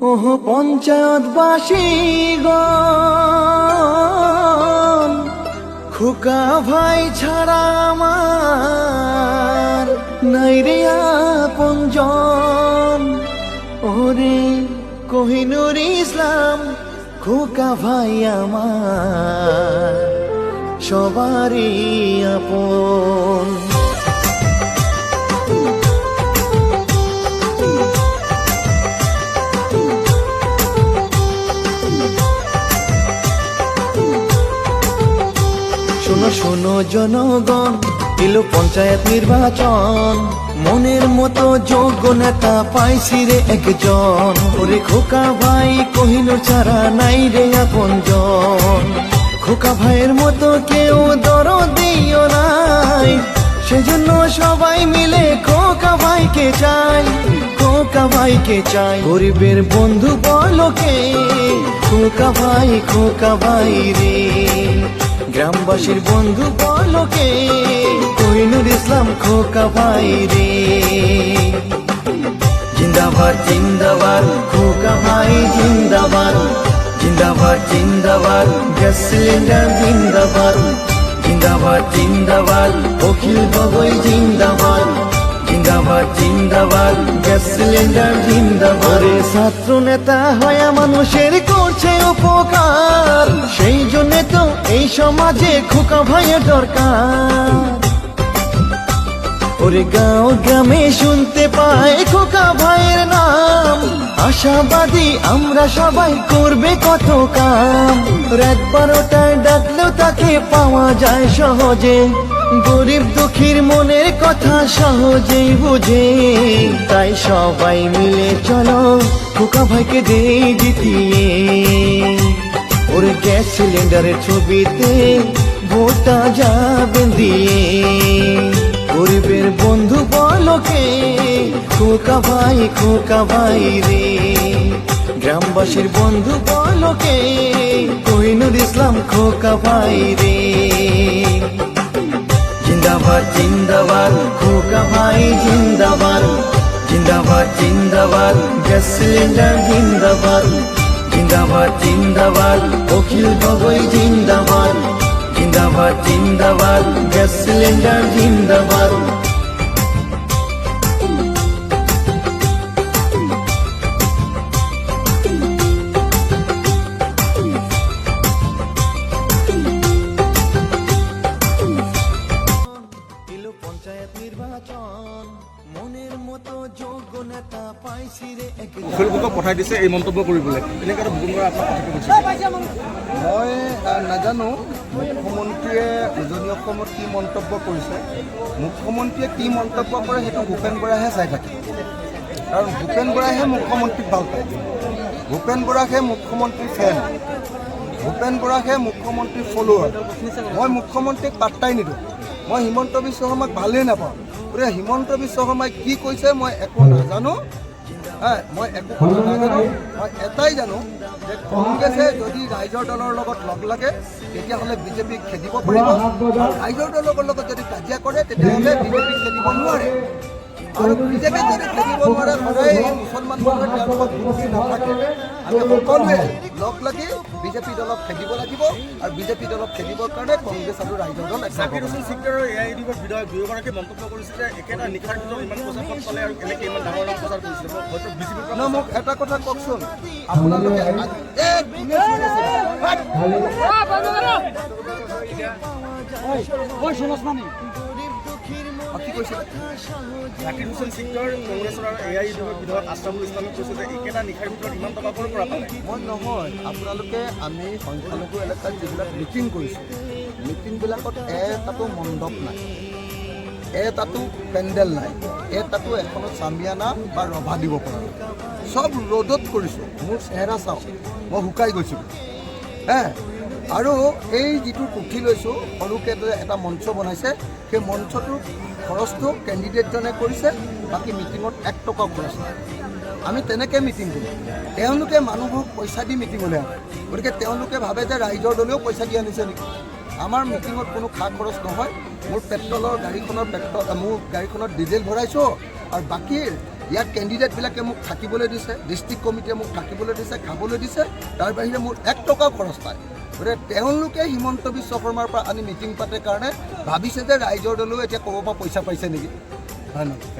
ওহ পঞ্চায়েতবাসী গণ, খোকা ভাই ছাড়া আমার নাই রে আপনজন। ওরে কোহিনুর ইসলাম খোকা ভাই আমার সবারই আপন। শোনো শোনো জনগণ, এলো পঞ্চায়েত নির্বাচন, মনের মতো যোগ্য নেতা পাইছি রে একজন। ওরে খোকা ভাই কোহিনুর ছাড়া নাই রে আপনজন। খোকা ভাইয়ের মতো কেউ দরদিও নাই, সেজন্য সবাই মিলে খোকা ভাইকে চাই, খোকা ভাইকে চাই। গরিবের বন্ধু বলকে খোকা ভাই রে, গ্রামবাসীর বন্ধু বলকে কোহিনুর ইসলাম খোকা ভাই রে। জিন্দাবাদ জিন্দাবাদ খোকা ভাই জিন্দাবাদ, জিন্দাবাদ জিন্দাবাদ গ্যাস সিলিন্ডার জিন্দাবাদ, জিন্দাবাদ জিন্দাবাদ অখিল গগৈ জিন্দাবাদ, জিন্দাবাদ জিন্দাবাদ গ্যাস সিলিন্ডার জিন্দাবাদ। ছাত্র নেতা হয়ে মানুষের করছে উপকার, সেই জন্য তো এই সমাজে খোকা ভাইয়ের দরকার। ওরে গাঁও গ্রামে শুনতে পাই খোকা ভাইয়ের নাম, আশাবাদী আমরা সবাই করবে কত কাম। রাত 12টায় ডাকলেও তাকে পাওয়া যায় সহজে, গরিব দুঃখীর মনের কথা সহজেই বুঝে। তাই সবাই মিলে চলো খোকা ভাইকে দেই জিতিয়ে। ওরে গ্যাস সিলিন্ডারের ছবিতে ভোটটা যাবেন দিয়ে। গরিবের বন্ধু বলকে খোকা ভাই রে, গ্রামবাসীর বন্ধু বলকে কোহিনুর ইসলাম খোকা ভাই রে। জিন্দাবাদ জিন্দাবাদ খোকা ভাই জিন্দাবাদ, জিন্দাবাদ জিন্দাবাদ গ্যাস সিলিন্ডার জিন্দাবাদ, জিন্দাবাদ জিন্দাবাদ অখিল গগৈ জিন্দাবাদ, জিন্দাবাদ জিন্দাবাদ গ্যাস সিলিন্ডার জিন্দাবাদ। এলো পঞ্চায়েত নির্বাচন, মনের মতো যোগ্য নেতা পাইছি রে একজন। ফেসবুকত পঠাই দিছে এই মন্তব্য কৰিবলৈ, এনেকৈ ভুল আপোনাৰ মই নাজানো মুখ্যমন্ত্ৰীয়ে উজনি অসমত কি মন্তব্য কৰিছে। মুখ্যমন্ত্ৰীয়ে কি মন্তব্য কৰে সেইটো ভূপেন বৰাহে চাই থাকে, কাৰণ ভূপেন বৰাহে মুখ্যমন্ত্ৰীক ভাল পায়। ভূপেন বৰাকহে মুখ্যমন্ত্ৰীৰ ফেন, ভূপেন বৰাকহে মুখ্যমন্ত্ৰীৰ ফলোৱাৰ। মই মুখ্যমন্ত্ৰীক পাত্তাই নিদিওঁ, মই হিমন্ত বিশ্ব শৰ্মাক ভালেই নাপাওঁ। গতিকে হিমন্ত বিশ্ব শৰ্মাই কি কৈছে মই একো নাজানো, মই একো কথা নাজানো। মই এটাই জানো যে কংগ্ৰেছে যদি ৰাইজৰ দলৰ লগত লগ লাগে তেতিয়াহ'লে বিজেপিক খেদিব পাৰিব, আৰু ৰাইজৰ দলৰ লগত যদি কাজিয়া কৰে তেতিয়াহ'লে বিজেপিক খেদিব নোৱাৰে। আৰু বিজেপিক যদি খেদিব নোৱাৰে, সদায় এই মুছলমান মানুহে তেওঁলোকক বুদ্ধি নাথাকে। আমি সকলোৱে লগ লাগি বিজেপি দলক খেদিব লাগিব, আৰু বিজেপি দলক খেদিবৰ কাৰণে কংগ্ৰেছ আৰু ৰাইজৰ দল জাকিৰ হুছেইন ছিকদাৰৰ এআইইউডিএফৰ বিধায়ক দুয়োগৰাকীয়ে মন্তব্য কৰিছে যে একেটা নিশাৰ ভিতৰত ইমান প্ৰচাৰখন চলে আৰু এনেকৈ ইমান ডাঙৰ ডাঙৰ প্ৰচাৰ কৰিছে। হয়তো বিজেপিৰ ন মোক এটা কথা কওকচোন, আপোনালোকে কি কৈছে? জাকিৰ হুছেইন ছিকদাৰ কংগ্ৰেছৰ আৰু এআইইউডিএফৰ বিধায়ক আছৰাফুল ইছলামে কৈছে যে একেটা নিশাৰ ভিতৰত ইমান টকা ক'ৰ পৰা পালে। মই নহয়, আপোনালোকে আমি সংখ্যালঘু এলেকাত যিবিলাক মিটিং কৰিছোঁ, মিটিংবিলাকত এটাতো মণ্ডপ নাই, এটাতো পেণ্ডেল নাই, এটাতো এখনত চামিয়ানা বা ৰভা দিব পৰা নাই। চব ৰ'দত কৰিছোঁ। মোৰ চেহেৰা চাওক, মই শুকাই গৈছোঁ। আৰু এই যিটো উঠি লৈছোঁ, সৰুকৈ এটা মঞ্চ বনাইছে, সেই মঞ্চটোৰ খৰচটো কেণ্ডিডেটজনে কৰিছে, বাকী মিটিঙত 1 টকাও খৰচ নাই। আমি তেনেকৈ মিটিং কৰোঁ। তেওঁলোকে মানুহক পইচা দি মিটিঙলৈ আনে, গতিকে তেওঁলোকে ভাবে যে ৰাইজৰ দলেও পইচা দি আনিছে নেকি। আমাৰ মিটিঙত কোনো খা খৰচ নহয়। মোৰ পেট্ৰলৰ গাড়ীখনৰ মোৰ গাড়ীখনত ডিজেল ভৰাইছোঁ, আৰু বাকী ইয়াত কেণ্ডিডেটবিলাকে মোক থাকিবলৈ দিছে, ডিষ্ট্ৰিক্ট কমিটিয়ে মোক থাকিবলৈ দিছে, খাবলৈ দিছে, তাৰ বাহিৰে মোৰ 1 টকাও খৰচ নাই। গতিকে তেওঁলোকে হিমন্ত বিশ্ব শৰ্মাৰ পৰা আনি মিটিং পাতে কাৰণে ভাবিছে যে ৰাইজৰ দলেও এতিয়া ক'ব পৰা পইচা পাইছে নেকি। ধন্যবাদ।